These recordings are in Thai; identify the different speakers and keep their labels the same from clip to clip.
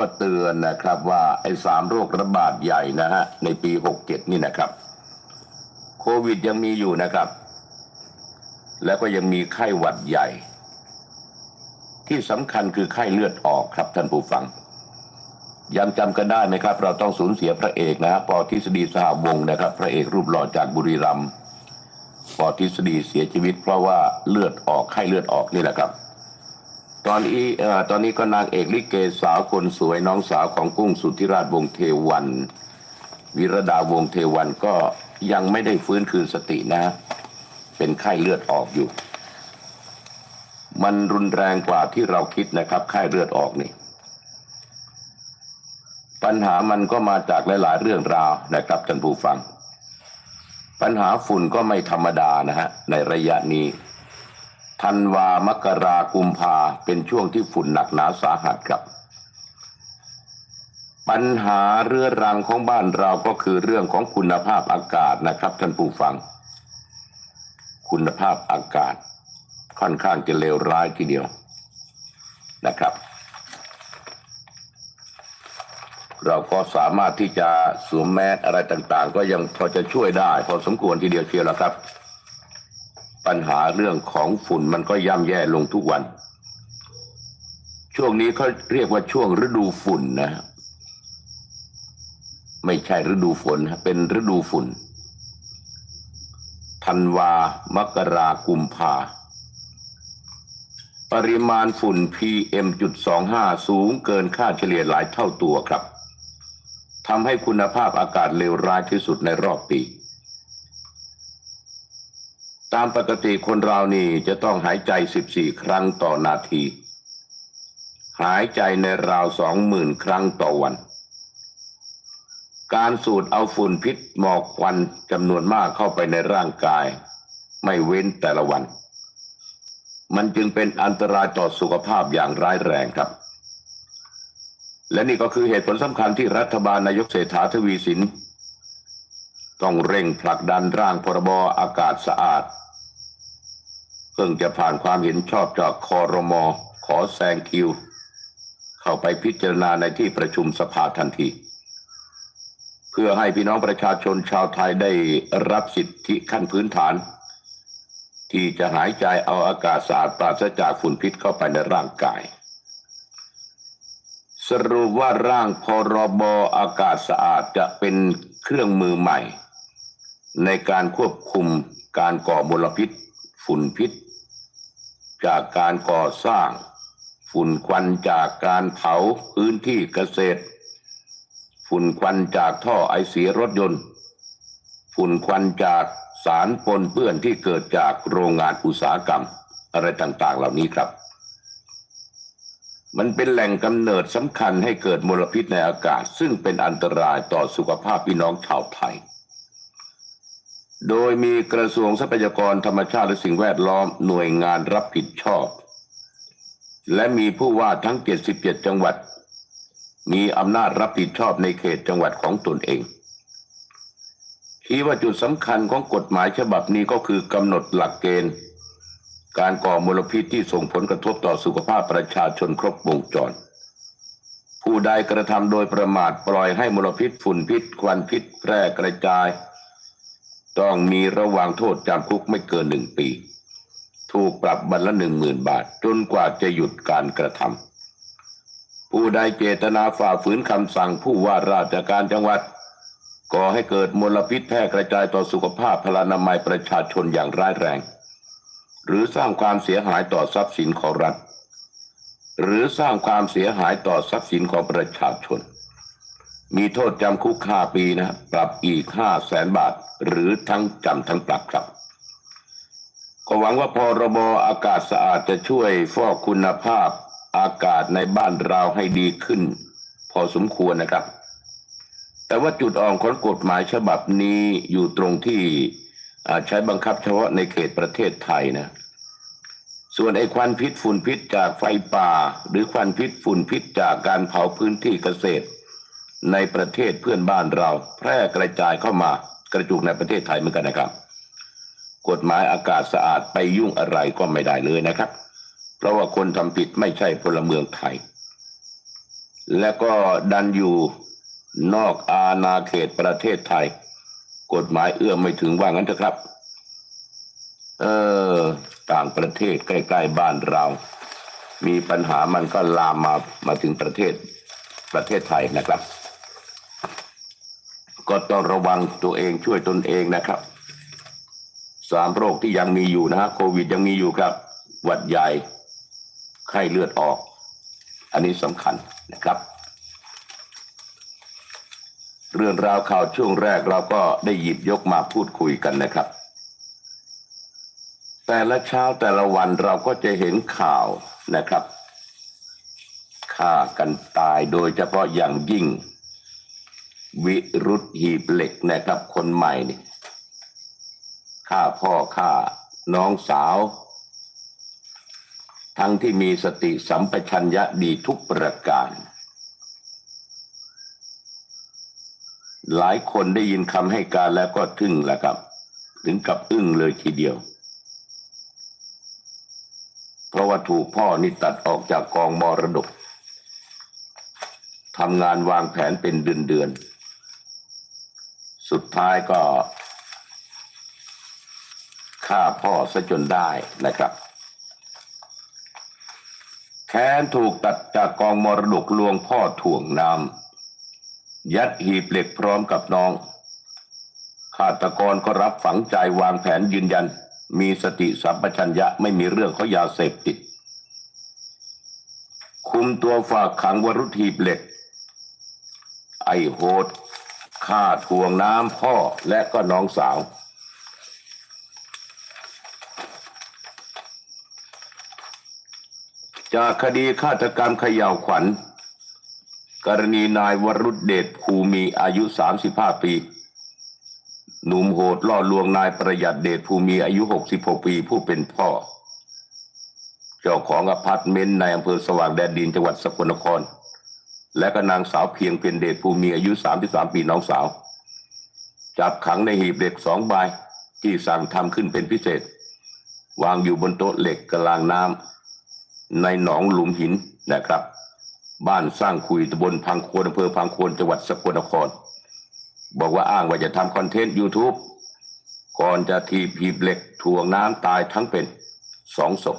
Speaker 1: ก็เตือนนะครับว่าไอ้3 โรคระบาดใหญ่นะฮะในปี67นี่นะครับโควิดยังมีอยู่นะครับแล้วก็ยังมีไข้หวัดใหญ่ที่สำคัญคือไข้เลือดออกครับท่านผู้ฟังยังจำกันได้ไหมครับเราต้องสูญเสียพระเอกนะป.ทฤษฎีสหวงศ์นะครับพระเอกรูปหล่อจากบุรีรัมย์ป.ทฤษฎีเสียชีวิตเพราะว่าเลือดออกไข้เลือดออกนี่แหละครับตอนนี้ก็นางเอกลิเกสาวคนสวยน้องสาวของกุ้งสุทธิราชวงศ์เทวันวิรดาวงศ์เทวันก็ยังไม่ได้ฟื้นคืนสตินะเป็นไข้เลือดออกอยู่มันรุนแรงกว่าที่เราคิดนะครับไข้เลือดออกนี่ปัญหามันก็มาจากหลายๆเรื่องราวนะครับท่านผู้ฟังปัญหาฝุ่นก็ไม่ธรรมดานะฮะในระยะนี้ธันวามกรากุมภาเป็นช่วงที่ฝุ่นหนักหนาสาหัสครับปัญหาเรื้อรังของบ้านเราก็คือเรื่องของคุณภาพอากาศนะครับท่านผู้ฟังคุณภาพอากาศค่อนข้างจะเลวร้ายทีเดียวนะครับเราก็สามารถที่จะสวมแมสอะไรต่างๆก็ยังพอจะช่วยได้พอสมควรทีเดียวเชียวแล้วครับปัญหาเรื่องของฝุ่นมันก็ย่ำแย่ลงทุกวันช่วงนี้เขาเรียกว่าช่วงฤดูฝุ่นนะไม่ใช่ฤดูฝนเป็นฤดูฝุ่นธันวามกรากุมภาปริมาณฝุ่น PM.25 สูงเกินค่าเฉลี่ยหลายเท่าตัวครับทำให้คุณภาพอากาศเลวร้ายที่สุดในรอบปีตามปกติคนเรานี่จะต้องหายใจ14 ครั้งต่อนาทีหายใจในราว 20,000 ครั้งต่อวันการสูดเอาฝุ่นพิษหมอกควันจำนวนมากเข้าไปในร่างกายไม่เว้นแต่ละวันมันจึงเป็นอันตรายต่อสุขภาพอย่างร้ายแรงครับและนี่ก็คือเหตุผลสำคัญที่รัฐบาลนายกเศรษฐาทวีสินต้องเร่งผลักดันร่างพรบอากาศสะอาดเพิ่งจะผ่านความเห็นชอบจากครม.ขอแซงคิวเข้าไปพิจารณาในที่ประชุมสภาทันทีเพื่อให้พี่น้องประชาชนชาวไทยได้รับสิทธิขั้นพื้นฐานที่จะหายใจเอาอากาศสะอาดปราศจากฝุ่นพิษเข้าไปในร่างกายสรุปว่าร่างพรบอากาศสะอาดจะเป็นเครื่องมือใหม่ในการควบคุมการก่อมลพิษฝุ่นพิษจากการก่อสร้างฝุ่นควันจากการเผาพื้นที่เกษตรฝุ่นควันจากท่อไอเสียรถยนต์ฝุ่นควันจากสารปนเปื้อนที่เกิดจากโรงงานอุตสาหกรรมอะไรต่างๆเหล่านี้ครับมันเป็นแหล่งกำเนิดสำคัญให้เกิดมลพิษในอากาศซึ่งเป็นอันตรายต่อสุขภาพพี่น้องชาวไทยโดยมีกระทรวงทรัพยากรธรรมชาติและสิ่งแวดล้อมหน่วยงานรับผิดชอบและมีผู้ว่าทั้ง77 จังหวัดมีอำนาจรับผิดชอบในเขตจังหวัดของตนเองคิดว่าจุดสำคัญของกฎหมายฉบับนี้ก็คือกำหนดหลักเกณฑ์การก่อมลพิษที่ส่งผลกระทบต่อสุขภาพประชาชนครบวงจรผู้ใดกระทำโดยประมาทปล่อยให้มลพิษฝุ่นพิษควันพิษแพร่กระจายต้องมีระวางโทษจำคุกไม่เกิน1 ปีถูกปรับวันละ 10,000 บาทจนกว่าจะหยุดการกระทำผู้ใดเจตนาฝ่าฝืนคำสั่งผู้ว่าราชการจังหวัดก่อให้เกิดมลพิษแพร่กระจายต่อสุขภาพพลานามัยประชาชนอย่างร้ายแรงหรือสร้างความเสียหายต่อทรัพย์สินของรัฐหรือสร้างความเสียหายต่อทรัพย์สินของประชาชนมีโทษจำคุก5 ปีนะปรับอีก500,000 บาทหรือทั้งจำทั้งปรับครับก็หวังว่าพรบอากาศสะอาดจะช่วยฟอกคุณภาพอากาศในบ้านเราให้ดีขึ้นพอสมควรนะครับแต่ว่าจุดอ่อนของกฎหมายฉบับนี้อยู่ตรงที่ใช้บังคับเฉพาะในเขตประเทศไทยนะส่วนไอ้ควันพิษฝุ่นพิษจากไฟป่าหรือควันพิษฝุ่นพิษจากการเผาพื้นที่เกษตรในประเทศเพื่อนบ้านเราแพร่กระจายเข้ามากระจุกในประเทศไทยเหมือนกันนะครับกฎหมายอากาศสะอาดไปยุ่งอะไรก็ไม่ได้เลยนะครับเพราะว่าคนทำผิดไม่ใช่พลเมืองไทย และก็ดันอยู่นอกอาณาเขตประเทศไทยกฎหมายเอื้อมไม่ถึงว่างั้นเถอะครับต่างประเทศใกล้ๆบ้านเรามีปัญหามันก็ลามมาถึงประเทศไทยนะครับก็ต้องระวังตัวเองช่วยตนเองนะครับ3โรคที่ยังมีอยู่นะฮะโควิดยังมีอยู่ครับหวัดใหญ่ไข้เลือดออกอันนี้สำคัญนะครับเรื่องราวข่าวช่วงแรกเราก็ได้หยิบยกมาพูดคุยกันนะครับแต่ละเช้าแต่ละวันเราก็จะเห็นข่าวนะครับฆ่ากันตายโดยเฉพาะอย่างยิ่งวิรุธหีบเหล็กนะครับคนใหม่นี่ฆ่าพ่อฆ่าน้องสาวทั้งที่มีสติสัมปชัญญะดีทุกประการหลายคนได้ยินคำให้การแล้วก็ทึ่งแหละครับถึงกับอึ้งเลยทีเดียวเพราะว่าถูกพ่อนี่ตัดออกจากกองมรดกทำงานวางแผนเป็นเดือนสุดท้ายก็ฆ่าพ่อซะจนได้นะครับแค้นถูกตัดจากกองมรดกลวงพ่อถ่วงน้ำยัดหีบเหล็กพร้อมกับน้องฆาตกรก็รับฝังใจวางแผนยืนยันมีสติสัมปชัญญะไม่มีเรื่องของยาเสพติดคุมตัวฝากขังวรุษหีบเหล็กไอ้โหดฆ่าถ่วงน้ำพ่อและก็น้องสาวจากคดีฆาตกรรมเขย่าวขวัญกรณีนายวรุษเดชภูมีอายุ35ปีหนุ่มโหดล่อลวงนายประหยัดเดชภูมีอายุ66ปีผู้เป็นพ่อเจ้าของอพาร์ตเมนต์ในอำเภอสว่างแดนดินจังหวัดสกลนครและก็นางสาวเพียงเพ็ญเดชภูมีอายุ33ปีน้องสาวจับขังในหีบเหล็ก2ใบที่สั่งทำขึ้นเป็นพิเศษวางอยู่บนโต๊ะเหล็กกลางน้ำในหนองหลุมหินนะครับบ้านสร้างคุยตำบลพังโคนอำเภอพังโคนจังหวัดสกลนครบอกว่าอ้างว่าจะทำคอนเทนต์ YouTube ก่อนจะถีบหีบเหล็กถ่วงน้ำตายทั้งเป็น2 ศพ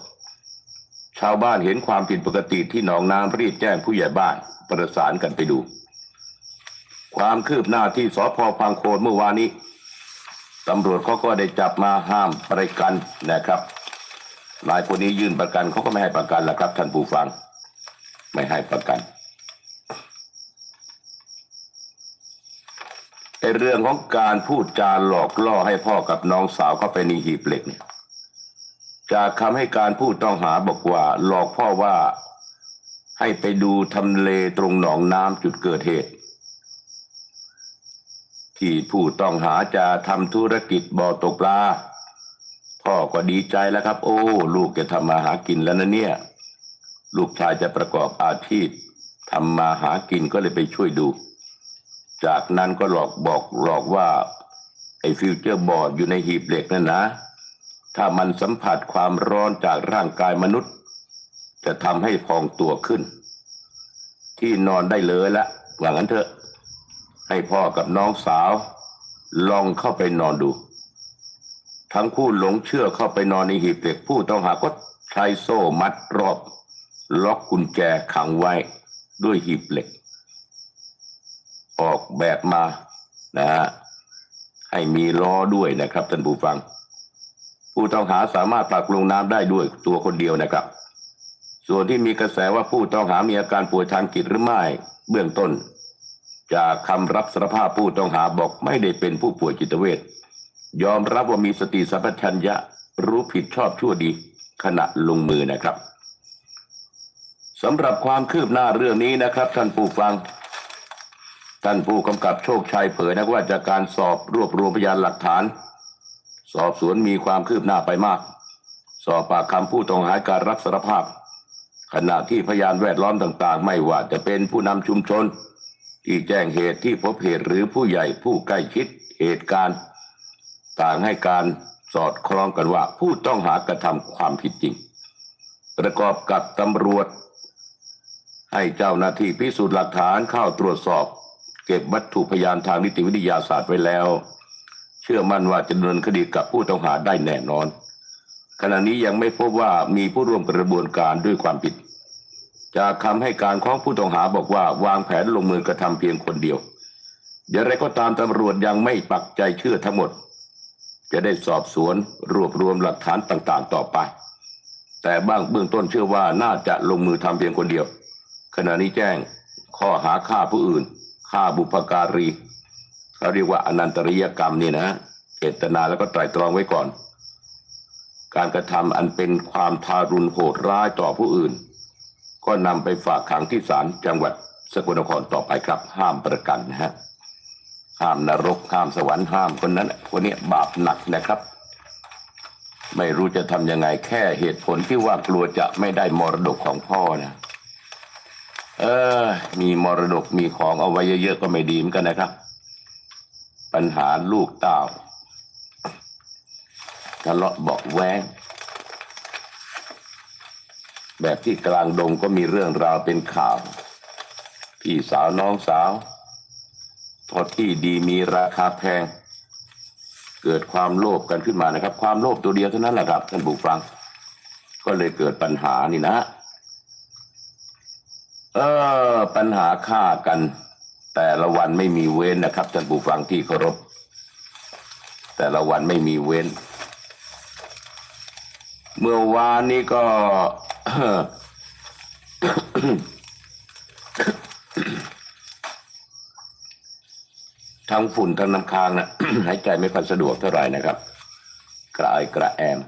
Speaker 1: ชาวบ้านเห็นความผิดปกติที่หนองน้ำรีบแจ้งผู้ใหญ่บ้านประสานกันไปดูความคืบหน้าที่สภ.พังโคนเมื่อวานนี้ตำรวจเขาก็ได้จับมาห้ามประกันนะครับนายคนนี้ยื่นประกันเขาก็ไม่ให้ประกันแล้วครับท่านผู้ฟังไม่ให้ประกันเรื่องของการพูดจาหลอกล่อให้พ่อกับน้องสาวเข้าไปในหีบเหล็กเนี่ยจากคำให้การผู้ต้องหาบอกว่าหลอกพ่อว่าให้ไปดูทำเลตรงหนองน้ำจุดเกิดเหตุที่ผู้ต้องหาจะทำธุรกิจบ่อตกปลาพ่อก็ดีใจแล้วครับโอ้ลูกจะทำมาหากินแล้วนะเนี่ยลูกชายจะประกอบอาชีพทำมาหากินก็เลยไปช่วยดูจากนั้นก็หลอกว่าไอ้ฟิวเจอร์บอร์ดอยู่ในหีบเหล็กนั่นนะถ้ามันสัมผัสความร้อนจากร่างกายมนุษย์จะทำให้พองตัวขึ้นที่นอนได้เลยละว่างั้นเถอะให้พ่อกับน้องสาวลองเข้าไปนอนดูทั้งคู่หลงเชื่อเข้าไปนอนในหีบเหล็กผู้ต้องหาก็ใช้โซ่มัดรอบล็อกกุญแจขังไว้ด้วยหีบเหล็กออกแบบมานะฮะให้มีล้อด้วยนะครับท่านผู้ฟังผู้ต้องหาสามารถผลักลงน้ำได้ด้วยตัวคนเดียวนะครับส่วนที่มีกระแสว่าผู้ต้องหามีอาการป่วยทางจิตหรือไม่เบื้องต้นจากคำรับสารภาพผู้ต้องหาบอกไม่ได้เป็นผู้ป่วยจิตเวชยอมรับว่ามีสติสัมปชัญญะรู้ผิดชอบชั่วดีขณะลงมือนะครับสำหรับความคืบหน้าเรื่องนี้นะครับท่านผู้ฟังท่านผู้กำกับโชคชัยเผยนะว่าจากการสอบรวบรวมพยานหลักฐานสอบสวนมีความคืบหน้าไปมากสอบปากคำผู้ต้องหาการรับสารภาพขณะที่พยานแวดล้อมต่างๆไม่ว่าจะเป็นผู้นำชุมชนที่แจ้งเหตุที่พบเหตุหรือผู้ใหญ่ผู้ใกล้ชิดเหตุการณ์ต่างให้การสอดคล้องกันว่าผู้ต้องหากระทำความผิดจริงประกอบกับตำรวจ ให้เจ้าหน้าที่พิสูจน์หลักฐานเข้าตรวจสอบเก็บวัตถุพยานทางนิติวิทยาศาสตร์ไว้แล้วเชื่อมั่นว่าจะดำเนินคดีกับผู้ต้องหาได้แน่นอนขณะนี้ยังไม่พบว่ามีผู้ร่วมกระบวนการด้วยความผิดจากคำให้การของผู้ต้องหาบอกว่าวางแผนลงมือกระทำเพียงคนเดียวอย่างไรก็ตามตำรวจยังไม่ปักใจเชื่อทั้งหมดจะได้สอบสวนรวบรวมหลักฐานต่างๆต่อไปแต่เบื้องต้นเชื่อว่าน่าจะลงมือทำเพียงคนเดียวขณะนี้แจ้งข้อหาฆ่าผู้อื่นฆ่าบุพการีเขาเรียกว่าอนันตริยกรรมนี่นะเจตนาแล้วก็ไตร่ตรองไว้ก่อนการกระทำอันเป็นความทารุณโหดร้ายต่อผู้อื่นก็นำไปฝากขังที่ศาลจังหวัดสกลนครต่อไปครับห้ามประกันนะฮะห้ามนรกห้ามสวรรค์ห้ามคนนั้นคนนี้บาปหนักนะครับไม่รู้จะทำยังไงแค่เหตุผลที่ว่ากลัวจะไม่ได้มรดกของพ่อนะมีมรดกมีของเอาไว้เยอะๆก็ไม่ดีเหมือนกันนะครับปัญหาลูกเต้าทะเลาะเบาะแว้งแบบที่กลางดงก็มีเรื่องราวเป็นข่าวพี่สาวน้องสาวพอที่ดีมีราคาแพงเกิดความโลภกันขึ้นมานะครับความโลภตัวเดียวเท่านั้นแหละครับท่านผู้ฟังก็เลยเกิดปัญหานี่นะปัญหาฆ่ากันแต่ละวันไม่มีเว้นนะครับท่านผู้ฟังที่เคารพแต่ละวันไม่มีเว้นเมื่อวานนี้ก็ ทั้งฝุ่นทั้งน้ำค้างนะ หายใจไม่ค่อยสะดวกเท่าไหร่นะครับกระไอกระแอม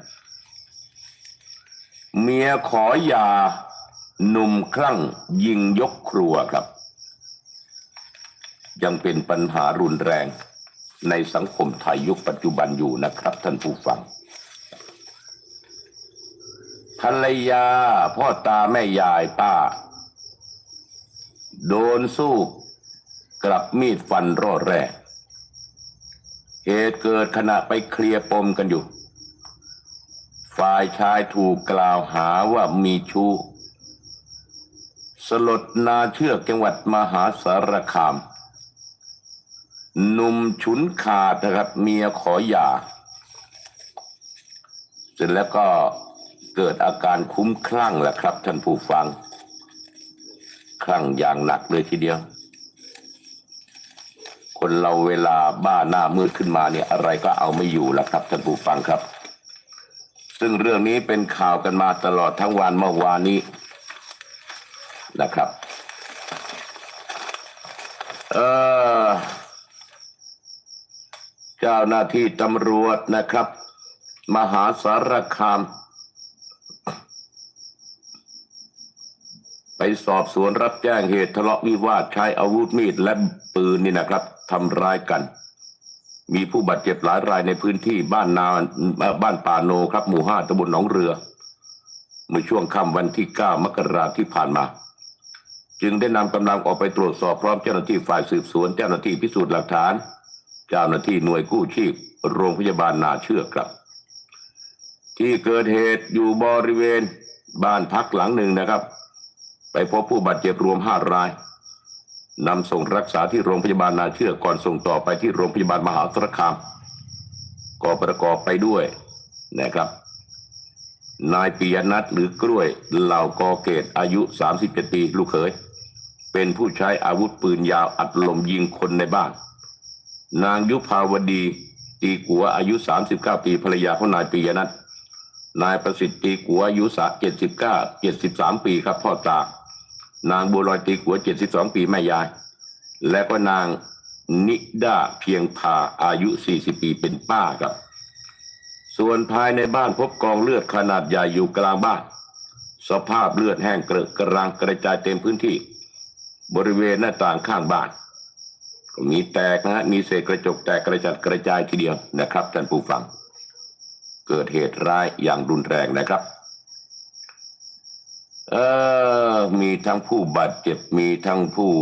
Speaker 1: เมียขอหย่าหนุ่มคลั่งยิงยกครัวครับยังเป็นปัญหารุนแรงในสังคมไทยยุคปัจจุบันอยู่นะครับท่านผู้ฟังภรรยาพ่อตาแม่ยายป้าโดนสู้กลับมีดฟันร่อแร่เหตุเกิดขณะไปเคลียร์ปมกันอยู่ฝ่ายชายถูกกล่าวหาว่ามีชู้สลดนาเชือกจังหวัดมหาสารคามหนุ่มฉุนขาดนะครับเมียขอหย่าเสร็จแล้วก็เกิดอาการคุ้มคลั่งแหละครับท่านผู้ฟังคลั่งอย่างหนักเลยทีเดียวคนเราเวลาบ้าหน้ามืดขึ้นมาเนี่ยอะไรก็เอาไม่อยู่แล้วครับท่านผู้ฟังครับซึ่งเรื่องนี้เป็นข่าวกันมาตลอดทั้งวันเมื่อวานนี้นะครับเจ้าหน้าที่ตำรวจนะครับมหาสารคามไปสอบสวนรับแจ้งเหตุทะเลาะวิวาทใช้อาวุธมีดและปืนนี่นะครับทำร้ายกันมีผู้บาดเจ็บหลายรายในพื้นที่บ้านป่าโนครับหมู่5ตำบลหนองเรือเมื่อช่วงค่ำวันที่9 มกราคมที่ผ่านมาจึงได้นำกำลังออกไปตรวจสอบพร้อมเจ้าหน้าที่ฝ่ายสืบสวนเจ้าหน้าที่พิสูจน์หลักฐานเจ้าหน้าที่หน่วยกู้ชีพโรงพยาบาลนาเชือกครับที่เกิดเหตุอยู่บริเวณบ้านพักหลังหนึ่งนะครับไปพบผู้บาดเจ็บรวม5 รายนำส่งรักษาที่โรงพยาบาลนาเชือกก่อนส่งต่อไปที่โรงพยาบาลมหาสารคามก็ประกอบไปด้วยนะครับนายปิยนัทหรือกล้วยเหล่ากอเกตอายุ37 ปีลูกเขยเป็นผู้ใช้อาวุธปืนยาวอัดลมยิงคนในบ้านนางยุภาวดีตีกัวอายุ39 ปีภรรยาของนายปิยนัทนายประสิทธิ์ตีกัวอายุ73 ปีครับพ่อตานางบัวลอยตีกัว72 ปีแม่ยายและก็นางนิดาเพียงพาอายุ40 ปีเป็นป้าครับส่วนภายในบ้านพบกองเลือดขนาดใหญ่อยู่กลางบ้านสภาพเลือดแห้งเกลอะกระรังกระจายเต็มพื้นที่บริเวณหน้าต่างข้างบ้านก็มีแตกนะมีเศษกระจกแตกกระจัดกระจายทีเดียวนะครับท่านผู้ฟังเกิดเหตุร้ายอย่างรุนแรงนะครับมีทั้งผู้บาดเจ็บมีทั้งผู้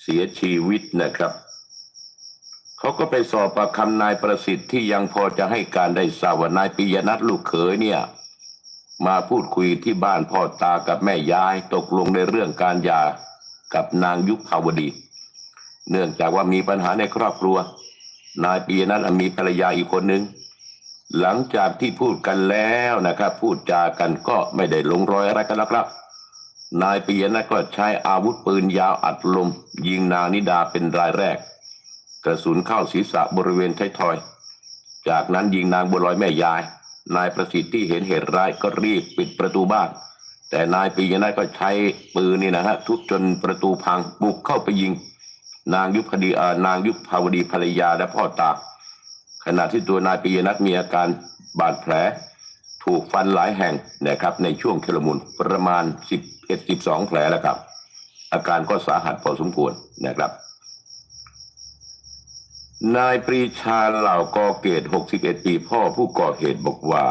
Speaker 1: เสียชีวิตนะครับเขาก็ไปสอบปากคำนายประสิทธิ์ที่ยังพอจะให้การได้ทราบว่านายปิยนัทลูกเขยเนี่ย มาพูดคุยที่บ้านพ่อตากับแม่ยายตกลงในเรื่องการหย่ากับนางยุภาวดีเนื่องจากว่ามีปัญหาในครอบครัวนายปียนัทมีภรรยาอีกคนหนึ่งหลังจากที่พูดกันแล้วนะครับพูดจากันก็ไม่ได้ลงรอยอะไรกันแล้วครับนายปียนัทก็ใช้อาวุธปืนยาวอัดลมยิงนางนิดาเป็นรายแรกกระสุนเข้าศีรษะบริเวณท้ายทอยจากนั้นยิงนางบัวลอยแม่ยายนายประสิทธิ์ที่เห็นเหตุร้ายก็รีบปิดประตูบ้านแต่นายปียนัทก็ใช้ปืนนี่นะฮะทุบจนประตูพังบุกเข้าไปยิงนางยุภาวดีภรรยาและพ่อตาขณะที่ตัวนายปียนัทมีอาการบาดแผลถูกฟันหลายแห่งนะครับในช่วงชุลมุนประมาณ11-12 แผลแล้วครับอาการก็สาหัสพอสมควรนะครับนายปรีชาเหล่ากอเกต61 ปีพ่อผู้ก่อเหตุบอกว่า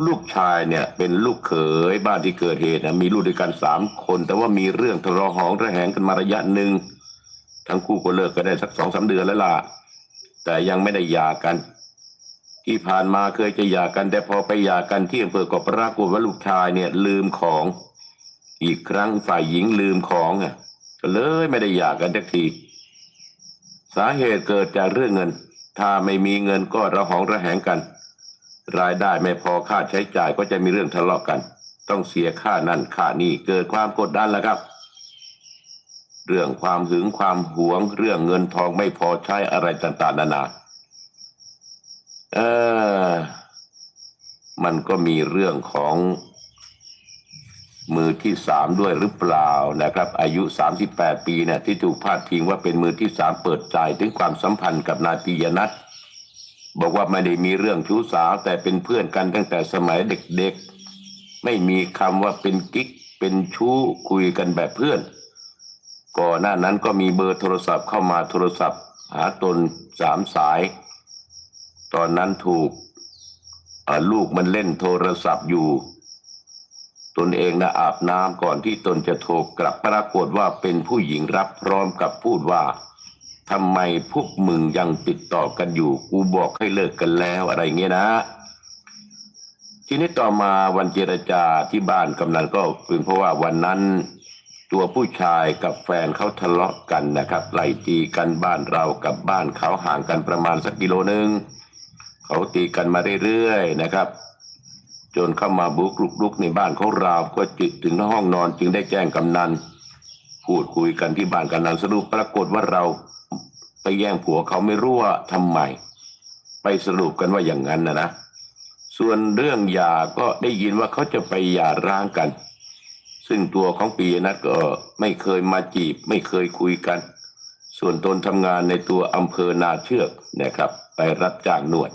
Speaker 1: ลูกชายเนี่ยเป็นลูกเขยบ้านที่เกิดเหตุนะมีลูกด้วยกัน3 คนแต่ว่ามีเรื่องทะเลาะหองระแหงกันมาระยะหนึ่งทั้งคู่ก็เลิกกันได้สัก2-3 เดือนแล้วล่ะแต่ยังไม่ได้หย่ากันที่ผ่านมาเคยจะหย่ากันแต่พอไปหย่ากันที่อำเภอก็ปรากฏว่าลูกชายเนี่ยลืมของอีกครั้งฝ่ายหญิงลืมของก็เลยไม่ได้หย่ากันสักทีสาเหตุเกิดจากเรื่องเงินถ้าไม่มีเงินก็ระหองระแหงกันรายได้ไม่พอค่าใช้จ่ายก็จะมีเรื่องทะเลาะกันต้องเสียค่านั่นค่านี่เกิดความกดดันแล้วครับเรื่องความหึงความหวงเรื่องเงินทองไม่พอใช้อะไรต่างๆนานามันก็มีเรื่องของมือที่3ด้วยหรือเปล่านะครับอายุ38 ปีเนี่ยที่ถูกพาดพิงว่าเป็นมือที่3เปิดใจถึงความสัมพันธ์กับนายปียนัทบอกว่าไม่ได้มีเรื่องชู้สาวแต่เป็นเพื่อนกันตั้งแต่สมัยเด็กๆไม่มีคำว่าเป็นกิ๊กเป็นชู้คุยกันแบบเพื่อนก่อนหน้านั้นก็มีเบอร์โทรศัพท์เข้ามาโทรศัพท์หาตน3 สายตอนนั้นถูกลูกมันเล่นโทรศัพท์อยู่ตนเองนะอาบน้ำก่อนที่ตนจะโทรกลับปรากฏว่าเป็นผู้หญิงรับพร้อมกับพูดว่าทำไมพวกมึงยังติดต่อกันอยู่กูบอกให้เลิกกันแล้วอะไรเงี้ยนะทีนี้ต่อมาวันเจรจาที่บ้านกำนันก็เป็นเพราะว่าวันนั้นตัวผู้ชายกับแฟนเขาทะเลาะกันนะครับไล่ตีกันบ้านเรากับบ้านเขาห่างกันประมาณสักกิโลนึงเขาตีกันมาเรื่อยๆนะครับจนเข้ามาบุกรุกในบ้านของเราก็จึกถึงห้องนอนจึงได้แจ้งกำนันพูดคุยกันที่บ้านกำนันสรุปปรากฏว่าเราไปแย่งผัวเขาไม่รู้ว่าทำไมไปสรุปกันว่าอย่างนั้นนะส่วนเรื่องหย่าก็ได้ยินว่าเขาจะไปหย่าร้างกันซึ่งตัวของปียนัทก็ไม่เคยมาจีบไม่เคยคุยกันส่วนตนทำงานในตัวอำเภอนาเชือกนะครับไปรับจ้างนวด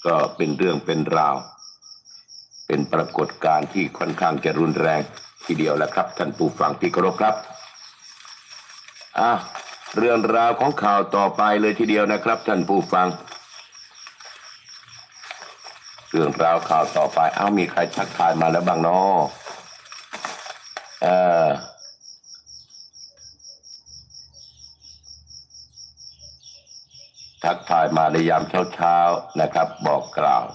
Speaker 1: ก็เป็นเรื่องเป็นราวเป็นปรากฏการณ์ที่ค่อนข้างจะรุนแรงทีเดียวแหละครับท่านผู้ฟังที่เคารพครับเรื่องราวของข่าวต่อไปเลยทีเดียวนะครับท่านผู้ฟังเรื่องราวข่าวต่อไปมีใครทักทายมาแล้วบ้างเนาะทักทายมาในยามเช้าๆนะครับบอกกล่าว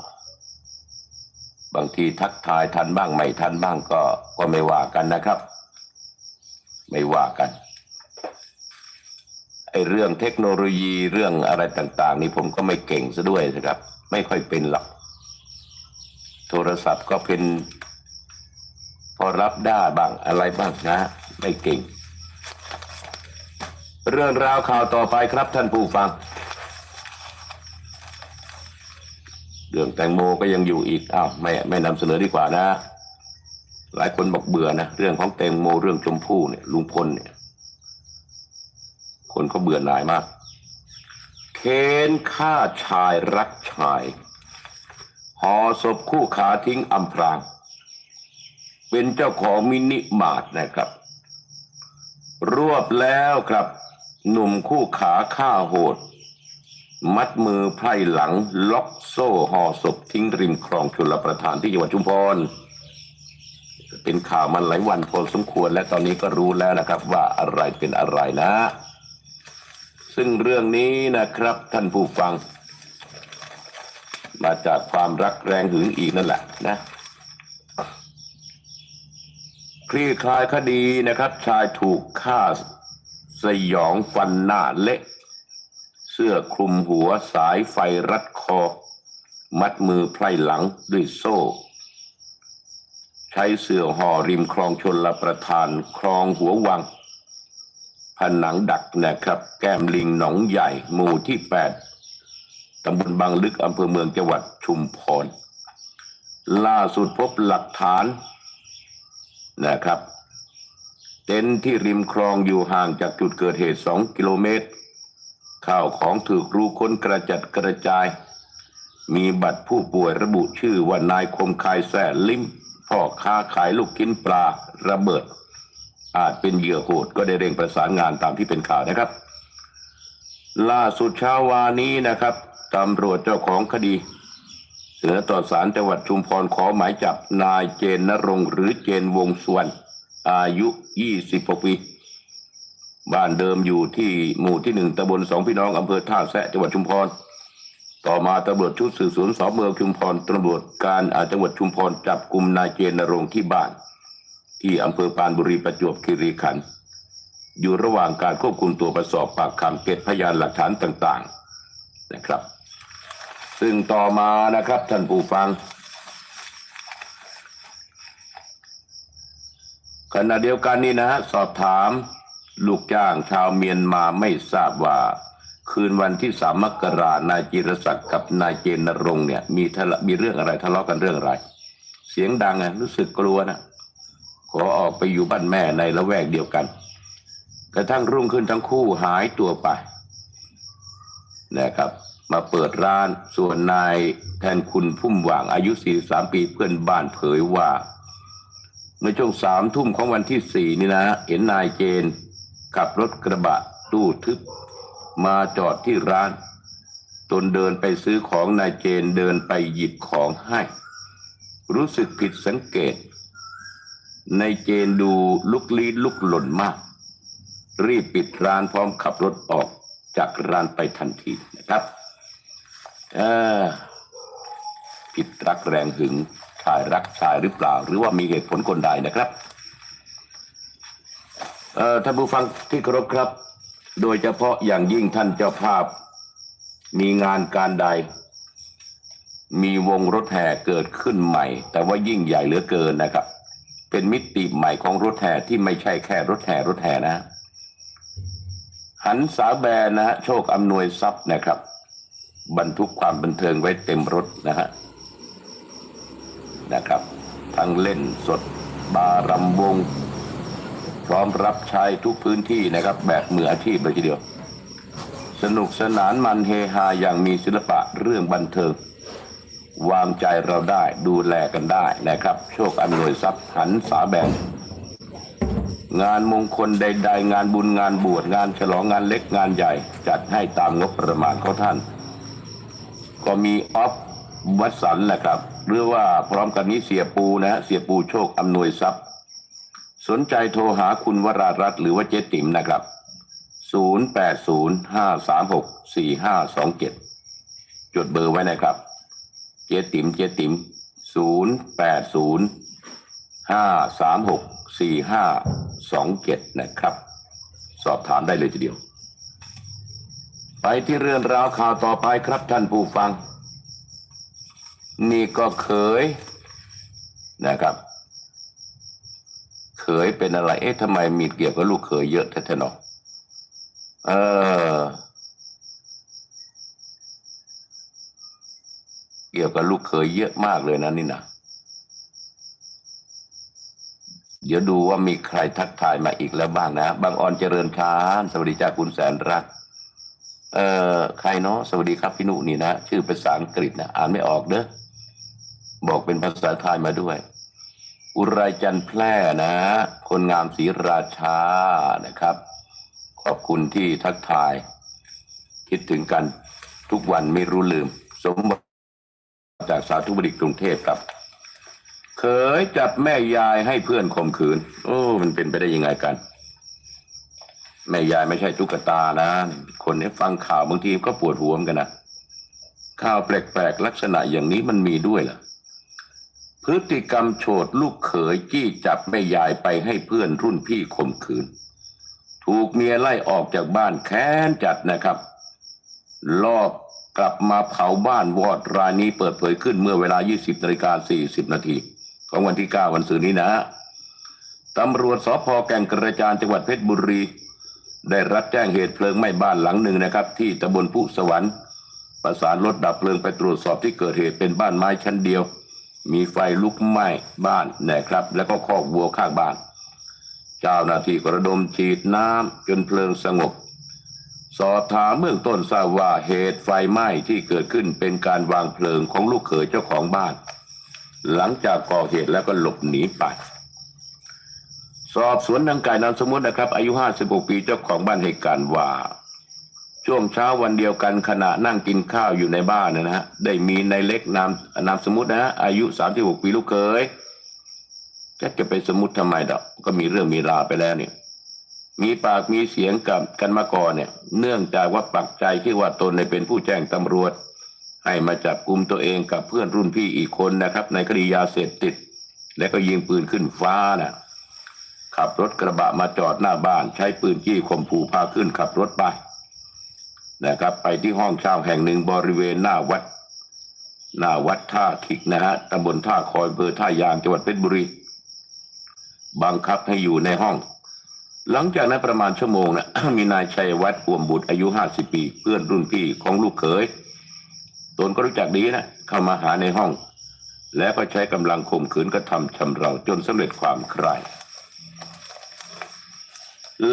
Speaker 1: บางทีทักทายทันบ้างไม่ทันบ้างก็ไม่ว่ากันนะครับไม่ว่ากันไอ้เรื่องเทคโนโลยีเรื่องอะไรต่างๆนี่ผมก็ไม่เก่งซะด้วยนะครับไม่ค่อยเป็นหรอกโทรศัพท์ก็เป็นพอรับได้บ้างอะไรบ้างนะไม่เก่งเรื่องราวข่าวต่อไปครับท่านผู้ฟังเรื่องแตงโมก็ยังอยู่อีกไม่นำเสนอดีกว่านะหลายคนบอกเบื่อนะเรื่องของแตงโมเรื่องชมพู่เนี่ยลุงพลเนี่ยคนเขาเบื่อหน่ายมากเค้นฆ่าชายรักชายห่อศพคู่ขาทิ้งอำพรางเป็นเจ้าของมินิมาร์ทนะครับรวบแล้วครับหนุ่มคู่ขาฆ่าโหดมัดมือไพร่หลังล็อกโซ่ห่อศพทิ้งริมคลองชลประทานที่จังหวัดชุมพรเป็นข่าวมันหลายวันพอสมควรและตอนนี้ก็รู้แล้วนะครับว่าอะไรเป็นอะไรนะซึ่งเรื่องนี้นะครับท่านผู้ฟัง มาจากความรักแรงหึงอีกนั่นแหละนะคลี่คลายคดีนะครับชายถูกฆ่าสยองฟันหน้าเละเสื้อคลุมหัวสายไฟรัดคอมัดมือไพร่หลังด้วยโซ่ใช้เสื่อห่อริมคลองชลประทานคลองหัววังผนังดักนะครับแก้มลิงหนองใหญ่หมู่ที่8ตำบลบางลึกอำเภอเมืองจังหวัดชุมพรล่าสุดพบหลักฐานนะครับเต็นท์ที่ริมคลองอยู่ห่างจากจุดเกิดเหตุ2 กิโลเมตรข้าวของถูกรูค้นกระจัดกระจายมีบัตรผู้ป่วยระบุชื่อว่านายคมคายแซ่ลิ้มพ่อค้าขายลูกชิ้นปลาระเบิดอาจเป็นเหยื่อโหดก็ได้เร่งประสานงานตามที่เป็นข่าวนะครับล่าสุดเช้าวานนี้นะครับตำรวจเจ้าของคดีเสนอต่อศาลจังหวัดชุมพรขอหมายจับนายเจนณรงค์หรือเจนวงสุวรรณอายุ26 ปีบ้านเดิมอยู่ที่หมู่ที่1ตำบลสองพี่น้องอำเภอท่าแซะจังหวัดชุมพรต่อมาตำรวจชุดสืบสวนสพเมืองชุมพรตำรวจการจังหวัดชุมพรจับกุมนายเจนณรงค์ที่บ้านที่อำเภอปรานบุรีประจวบคีรีขันธ์อยู่ระหว่างการควบคุมตัวไปสอบปากคำเก็บพยานหลักฐานต่างๆนะครับซึ่งต่อมานะครับท่านผู้ฟังขณะเดียวกันนี้นะฮะสอบถามลูกจ้างชาวเมียนมาไม่ทราบว่าคืนวันที่3 มกราคมนายจิรศักดิ์กับนายเจนณรงค์เนี่ยมีเรื่องอะไรทะเลาะกันเรื่องอะไรเสียงดังรู้สึกกลัวนะขอออกไปอยู่บ้านแม่ในละแวกเดียวกันกระทั่งรุ่งขึ้นทั้งคู่หายตัวไปนะครับมาเปิดร้านส่วนนายแทนคุณพุ่มหว่างอายุ43 ปีเพื่อนบ้านเผยว่าเมื่อช่วง3 ทุ่มของวันที่4นี่นะเห็นนายเจนขับรถกระบะตู้ทึบมาจอดที่ร้านตนเดินไปซื้อของนายเจนเดินไปหยิบของให้รู้สึกผิดสังเกตนายเจนดูลุกลี้ลุกหล่นมากรีบปิดร้านพร้อมขับรถออกจากร้านไปทันทีนะครับผิดรักแรงหึงชายรักชายหรือเปล่าหรือว่ามีเหตุผลคนใดนะครับท่านผู้ฟังที่เคารพครับโดยเฉพาะอย่างยิ่งท่านเจ้าภาพมีงานการใดมีวงรถแห่เกิดขึ้นใหม่แต่ว่ายิ่งใหญ่เหลือเกินนะครับเป็นมิติใหม่ของรถแห่ที่ไม่ใช่แค่รถแห่นะหันษาแบรนด์นะฮะโชคอำนวยทรัพย์นะครับบรรทุกความบันเทิงไว้เต็มรถนะครับทั้งเล่นสดบาร์รำวงพร้อมรับใช้ทุกพื้นที่นะครับแบบมืออาชีพเลยทีเดียวสนุกสนานมันเฮฮาอย่างมีศิลปะเรื่องบันเทิงวางใจเราได้ดูแลกันได้นะครับโชคอำนวยทรัพย์หันษาแบรนด์งานมงคลใดๆงานบุญงานบวชงานฉลองงานเล็กงานใหญ่จัดให้ตามงบประมาณของท่านก็มีออฟวัดสันแหละครับหรือว่าพร้อมกันนี้เสียปูนะเสียปูโชคอำนวยทรัพย์สนใจโทรหาคุณวรารัตน์หรือว่าเจ๊ติ๋มนะครับ0805364527จดเบอร์ไว้นะครับเจ๊ติ๋ม0805364527นะครับสอบถามได้เลยทีเดียวไปที่เรื่องราวข่าวต่อไปครับท่านผู้ฟังนี่ก็เขยนะครับเขยเป็นอะไรทำไมมีเกี่ยวกับลูกเขยเยอะแท้ๆเนาะเกี่ยวกับลูกเขยเยอะมากเลยนะนี่นะเดี๋ยวดูว่ามีใครทักทายมาอีกแล้วบ้างนะบางออนเจริญชานสวัสดีจ้าคุณแสนรักใครเนาะสวัสดีครับพี่หนุนี่นะชื่อภาษาอังกฤษนะอ่านไม่ออกเด้อบอกเป็นภาษาไทยมาด้วยอุไรจันทร์แพร่นะคนงามศรีราชานะครับขอบคุณที่ทักทายคิดถึงกันทุกวันไม่รู้ลืมสมบัติจากสาธุบดีกรุงเทพครับเคยจับแม่ยายให้เพื่อนข่มขืนมันเป็นไปได้ยังไงกันแม่ยายไม่ใช่ตุ๊กตานะคนนี้ฟังข่าวบางทีก็ปวดหัวเหมือนกันนะ ข่าวแปลกๆลักษณะอย่างนี้มันมีด้วยเหรอพฤติกรรมโฉดลูกเขยจี้จับแม่ยายไปให้เพื่อนรุ่นพี่ข่มขืนถูกเมียไล่ออกจากบ้านแค้นจัดนะครับลอบกลับมาเผาบ้านวอดรายนี้เปิดเผยขึ้นเมื่อเวลา 20:40 นาทีของวันที่ 9 วันศุกร์นี้นะตำรวจสภ.แก่งกระจานจังหวัดเพชรบุรีได้รับแจ้งเหตุเพลิงไหม้บ้านหลังหนึ่งนะครับที่ตำบลพุสวรรค์ประสานรถดับเพลิงไปตรวจสอบที่เกิดเหตุเป็นบ้านไม้ชั้นเดียวมีไฟลุกไหม้บ้านนะครับแล้วก็คอกวัวข้างบ้านเจ้าหน้าที่กระดมฉีดน้ำจนเพลิงสงบสอบถามเบื้องต้นทราบว่าเหตุไฟไหม้ที่เกิดขึ้นเป็นการวางเพลิงของลูกเขยเจ้าของบ้านหลังจากก่อเหตุแล้วก็หลบหนีไปสอบสวนนางไก่นามสมมตินะครับอายุ56 ปีเจ้าของบ้านให้การว่าช่วงเช้าวันเดียวกันขณะนั่งกินข้าวอยู่ในบ้านนะฮะได้มีนายเล็กนามสมมตินะฮะอายุ36 ปีลูกเขยจะไปสมมติทำไมดอกก็มีเรื่องมีราวไปแล้วเนี่ยมีปากมีเสียงกับกันมาก่อนเนี่ยเนื่องจากว่าปักใจที่ว่าตนเป็นผู้แจ้งตำรวจให้มาจับกุมตัวเองกับเพื่อนรุ่นพี่อีกคนนะครับในคดียาเสพติดและก็ยิงปืนขึ้นฟ้านะขับรถกระบะมาจอดหน้าบ้านใช้ปืนจี้ข่มขู่พาขึ้นขับรถไปนะครับไปที่ห้องเช่าแห่งหนึ่งบริเวณหน้าวัดท่าขิกนะฮะตำบลท่าคอยอำเภอท่ายางจังหวัดเพชรบุรีบังคับให้อยู่ในห้องหลังจากนั้นประมาณชั่วโมงนะ มีนายชัยวัฒน์อ่วมบุตรอายุ50 ปีเพื่อนรุ่นพี่ของลูกเขยตนก็รู้จักดีนะเข้ามาหาในห้องแล้วก็ใช้กำลังข่มขืนกระทำชำเราจนสำเร็จความใคร่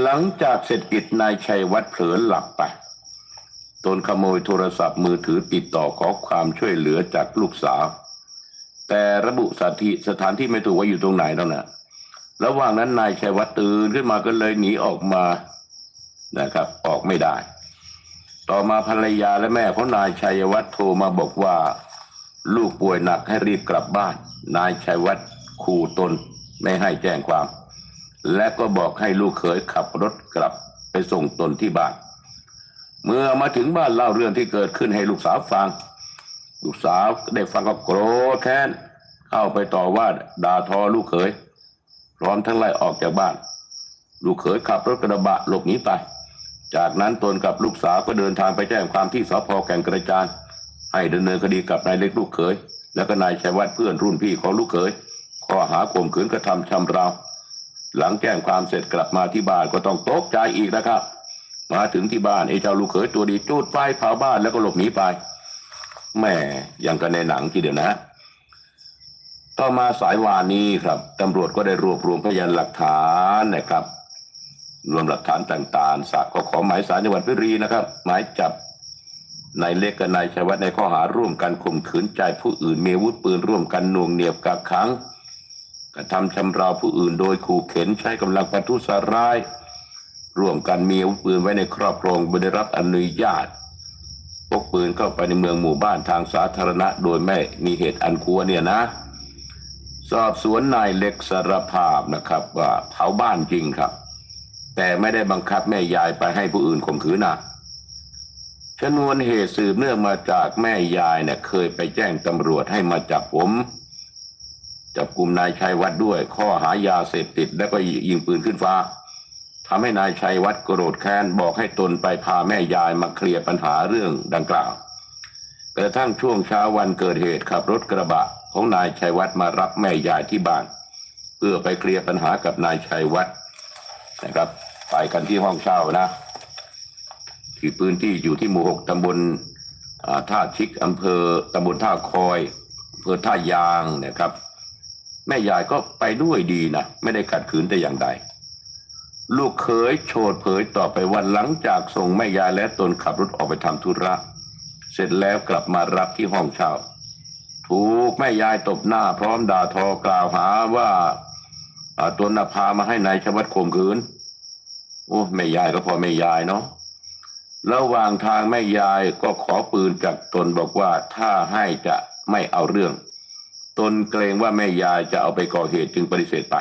Speaker 1: หลังจากเสร็จกิจนายชัยวัฒน์เผลอหลับไปตนขโมยโทรศัพท์มือถือติดต่อขอความช่วยเหลือจากลูกสาวแต่ระบุสถานที่ไม่ถูกว่าอยู่ตรงไหนแล้วนะระหว่างนั้นนายชัยวัฒน์ตื่นขึ้นมาก็เลยหนีออกมานะครับออกไม่ได้ต่อมาภรรยาและแม่ของนายชัยวัฒน์โทรมาบอกว่าลูกป่วยหนักให้รีบกลับบ้านนายชัยวัฒน์ขู่ตนไม่ให้แจ้งความและก็บอกให้ลูกเขยขับรถกลับไปส่งตนที่บ้านเมื่อมาถึงบ้านเล่าเรื่องที่เกิดขึ้นให้ลูกสาวฟังลูกสาวได้ฟังก็โกรธแค้นเข้าไปต่อว่าด่าทอลูกเขยพร้อมทั้งไล่ออกจากบ้านลูกเขยขับรถกระบะหลบหนีไปจากนั้นตนกับลูกสาวก็เดินทางไปแจ้งความที่สภ.แก่งกระจานให้ดำเนินคดีกับนายเล็กลูกเขยและก็นายชัยวัฒน์เพื่อนรุ่นพี่ของลูกเขยข้อหาข่มขืนกระทำชำเราหลังแจ้งความเสร็จกลับมาที่บ้านก็ต้องตกใจอีกนะครับมาถึงที่บ้านไอ้เจ้าลูกเขยตัวดีจุดไฟเผาบ้านแล้วก็หลบหนีไปแม่ยังกันในหนังทีเดียวนะต่อมาสายวานนี้ครับตำรวจก็ได้รวบรวมพยานหลักฐานนะครับรวมหลักฐานต่างๆศาลก็ขอหมายศาลจังหวัดเพชรบุรีนะครับหมายจับนายเล็กกับนายชัยวัฒน์ในข้อหาร่วมกันข่มขืนใจผู้อื่นมีอาวุธปืนร่วมกันหน่วงเหนี่ยวกักขังกระทำชำเราผู้อื่นโดยขู่เข็นใช้กำลังประทุษร้ายร่วมกันมีอาวุธปืนไว้ในครอบครองโดยได้รับอนุญาตพกปืนเข้าไปในเมืองหมู่บ้านทางสาธารณะโดยไม่มีเหตุอันควรเนี่ยนะสอบสวนนายเล็กสารภาพนะครับว่าเผาบ้านจริงครับแต่ไม่ได้บังคับแม่ยายไปให้ผู้อื่นข่มขืนนะชนวนเหตุสืบเนื่องมาจากแม่ยายเนี่ยเคยไปแจ้งตำรวจให้มาจับกลุ่มนายชัยวัฒน์ด้วยข้อหายาเสพติดและก็ยิงปืนขึ้นฟ้าทำให้นายชัยวัฒน์โกรธแค้นบอกให้ตนไปพาแม่ยายมาเคลียร์ปัญหาเรื่องดังกล่าวกระทั่งช่วงเช้าวันเกิดเหตุขับรถกระบะของนายชัยวัฒน์มารับแม่ยายที่บ้านเพื่อไปเคลียร์ปัญหากับนายชัยวัฒน์นะครับไปกันที่ห้องเช่านะที่พื้นที่อยู่ที่หมู่ 6ตำบลท่าชิกอำเภอตำบลท่าคอยอำเภอท่ายางนะครับแม่ยายก็ไปด้วยดีนะไม่ได้ขัดขืนแต่อย่างใดลูกเขยโฉดเผยต่อไปว่าหลังจากส่งแม่ยายและตนขับรถออกไปทำธุระเสร็จแล้วกลับมารับที่ห้องเช่าถูกแม่ยายตบหน้าพร้อมด่าทอกล่าวหาว่าตนพามาให้นายชัยวัฒน์ข่มขืนโอ้แม่ยายก็พอแม่ยายเนาะระหว่างทางแม่ยายก็ขอปืนจากตนบอกว่าถ้าให้จะไม่เอาเรื่องตนเกรงว่าแม่ยายจะเอาไปก่อเหตุจึงปฏิเสธไป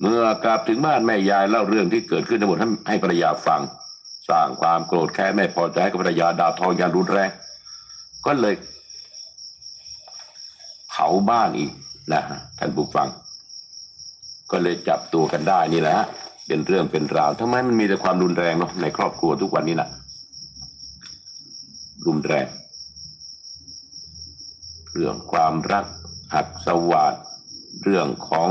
Speaker 1: เมื่อกลับถึงบ้านแม่ยายเล่าเรื่องที่เกิดขึ้นทั้งหมดให้ภรรยาฟังสร้างความโกรธแค้นไม่พอใจกับภรรยาด่าทออย่างรุนแรง ก็เลยเผาบ้านอีกนะท่านผู้ฟังก็เลยจับตัวกันได้นี่แหละเป็นเรื่องเป็นราวทำไมมันมีแต่ความรุนแรงเนาะในครอบครัวทุกวันนี้นะรุนแรงเรื่องความรักหักสวาทเรื่องของ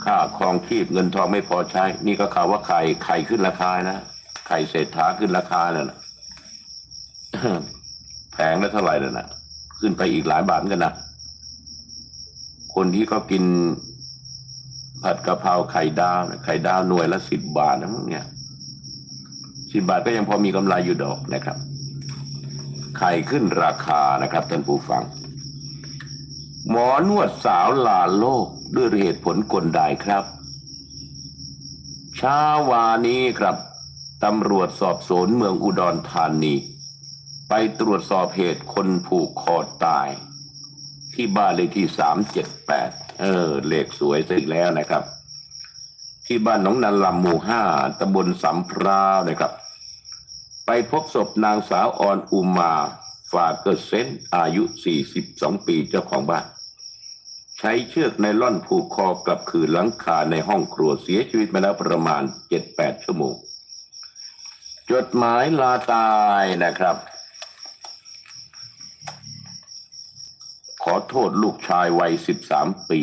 Speaker 1: ค่าครองชีพเงินทองไม่พอใช้นี่ก็ข่าวว่าไข่ขึ้นราคานะไข่เศรษฐาขึ้นราคาแล้วนะแพงแล้วเท่าไหร่แล้วนะขึ้นไปอีกหลายบาทกันนะคนที่เขากินผัดกะเพราไข่ดาวหน่วยละ10 บาทนะมึงเนี่ย10 บาทก็ยังพอมีกำไรอยู่ดอกนะครับไข่ขึ้นราคานะครับท่านผู้ฟังหมอนวดสาวลาโลกด้วยเหตุผลกลใดครับเช้าวานี้ครับตำรวจสอบสวนเมืองอุดรธานีไปตรวจสอบเหตุคนผูกคอตายที่บ้านเลขที่378เลขสวยซะอีกแล้วนะครับที่บ้านหนองนันลำหมู่5ตำบลสำพร้าวนะครับไปพบศพนางสาวออนอุมาฝากเกอร์เซนอายุ42 ปีเจ้าของบ้านใช้เชือกไนล่อนผูกคอกลับคืนหลังคาในห้องครัวเสียชีวิตมาแล้วประมาณ 7-8 ชั่วโมงจดหมายลาตายนะครับขอโทษลูกชายวัย13 ปี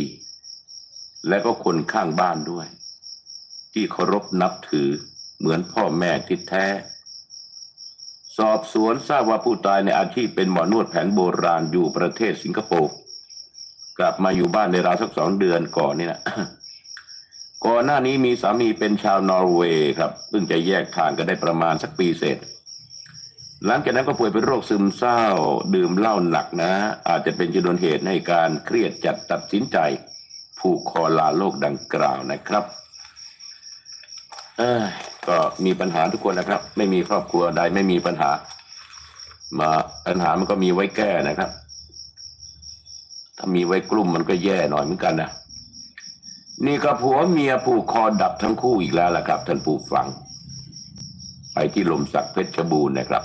Speaker 1: และก็คนข้างบ้านด้วยที่เคารพนับถือเหมือนพ่อแม่ที่แท้สอบสวนทราบว่าผู้ตายในอาชีพเป็นหมอนวดแผนโบราณอยู่ประเทศสิงคโปร์กลับมาอยู่บ้านในราวสัก2 เดือนก่อนนี่นะ ก่อนหน้านี้มีสามีเป็นชาวนอร์เวย์ครับเพิ่งจะแยกทางกันได้ประมาณสักปีเศษหลังจากนั้นก็ป่วยเป็นโรคซึมเศร้าดื่มเหล้าหนักนะอาจจะเป็นชนวนเหตุให้การเครียดจัดตัดสินใจผูกคอลาโลกดังกล่าวนะครับก็มีปัญหาทุกคนนะครับไม่มีครอบครัวใดไม่มีปัญหาปัญหามันก็มีไว้แก้นะครับถ้ามีไว้กลุ่มมันก็แย่หน่อยเหมือนกันนะนี่ก็ผัวเมียผูกคอดับทั้งคู่อีกแล้วล่ะครับท่านผู้ฟังไปที่ลมสักเพชรบูรณ์นะครับ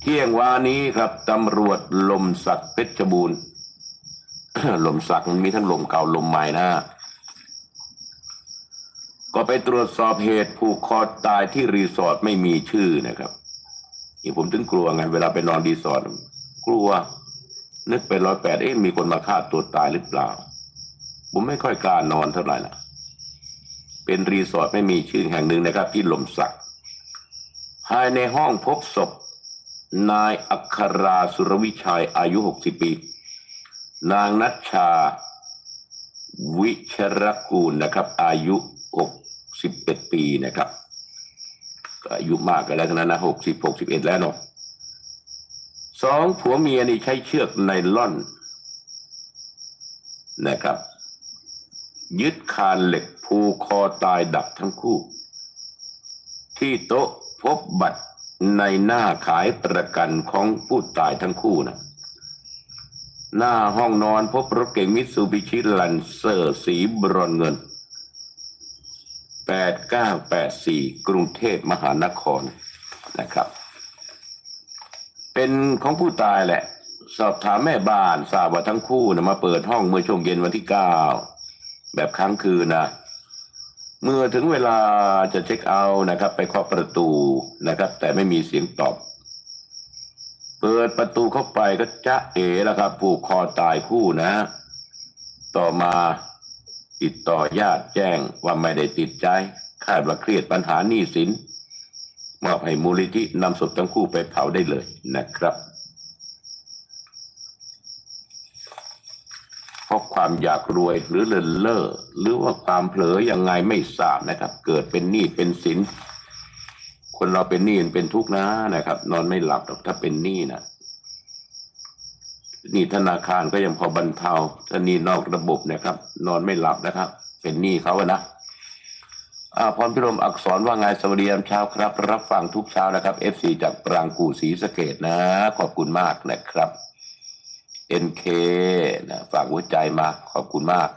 Speaker 1: เที่ยงวานี้ครับตำรวจลมสักเพชรบูรณ์ ลมสักมันมีทั้งลมเก่าลมใหม่นะก็ไปตรวจสอบเหตุผูกคอตายที่รีสอร์ทไม่มีชื่อนะครับนี่ผมถึงกลัวไงเวลาไปนอนรีสอร์ทกลัวนึกไป108มีคนมาฆ่าตัวตายหรือเปล่าผมไม่ค่อยกล้านอนเท่าไหร่ล่ะเป็นรีสอร์ทไม่มีชื่อแห่งหนึ่งนะครับที่ลมสักภายในห้องพบศพนายอัคราสุรวิชัยอายุ60 ปีนางนัชชาวิชรกูลนะครับอายุ61 ปีนะครับอายุมากกันแล้วนะ61แล้วเนาะ2ผัวเมียนี่ใช้เชือกไนล่อนนะครับยึดคานเหล็กผูกคอตายดับทั้งคู่ที่โต๊ะพบบัตรในหน้าขายประกันของผู้ตายทั้งคู่นะหน้าห้องนอนพบรถเก๋งมิตซูบิชิแลนเซอร์สีบรอนเงิน8984กรุงเทพมหานครนะครับเป็นของผู้ตายแหละสอบถามแม่บ้านทราบว่าทั้งคู่นะมาเปิดห้องเมื่อช่วงเย็นวันที่9แบบค้างคืนนะเมื่อถึงเวลาจะเช็คเอาท์นะครับไปเคาะประตูนะครับแต่ไม่มีเสียงตอบเปิดประตูเข้าไปก็จ๊ะเอ๋แล้วครับผูกคอตายคู่นะต่อมาติดต่อญาติแจ้งว่าไม่ได้ติดใจคาดว่าเครียดปัญหาหนี้สินมอบให้มูลนิธินำศพทั้งคู่ไปเผาได้เลยนะครับเพราะความอยากรวยหรือเลินเล่อหรือว่าความเผลอยังไงไม่ทราบนะครับเกิดเป็นหนี้เป็นสินคนเราเป็นหนี้เป็นทุกข์นะครับนอนไม่หลับหรอกถ้าเป็นหนี้นะหนี้ธนาคารก็ยังพอบรรเทาถ้าหนี้นอกระบบนะครับนอนไม่หลับนะครับเป็นหนี้เขานะพรพิรมอักษรว่าไงสวัสดียามเช้าครับรับฟังทุกเช้านะครับ FC จากปรางกู่ศรีสะเกษนะขอบคุณมากนะครับ NK นะฝากหัวใจมาขอบคุณมาก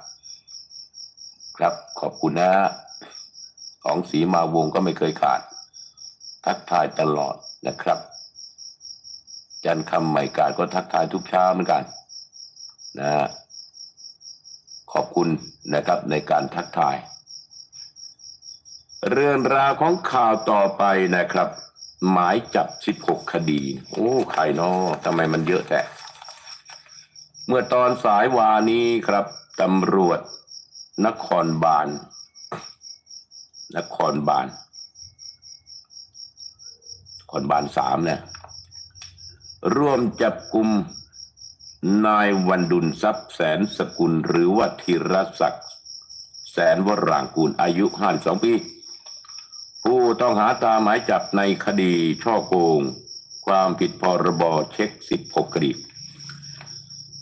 Speaker 1: ครับขอบคุณนะของศรีมาวงก็ไม่เคยขาดทักทายตลอดนะครับ จันคำใหม่กาดก็ทักทายทุกเช้าเหมือนกันนะฮะขอบคุณนะครับในการทักทายเรื่องราวของข่าวต่อไปนะครับหมายจับ16คดีโอ้ใครเนาะทำไมมันเยอะแต่เมื่อตอนสายวานี้ครับตำรวจนครบาล3เนี่ยร่วมจับกุมนายวันดุลทรัพย์แสนสกุลหรือว่าธีรศักดิ์แสนวรางกูลอายุ52ปีผู้ต้องหาตามหมายจับในคดีฉ้อโกงความผิดพรบเช็ค16คดี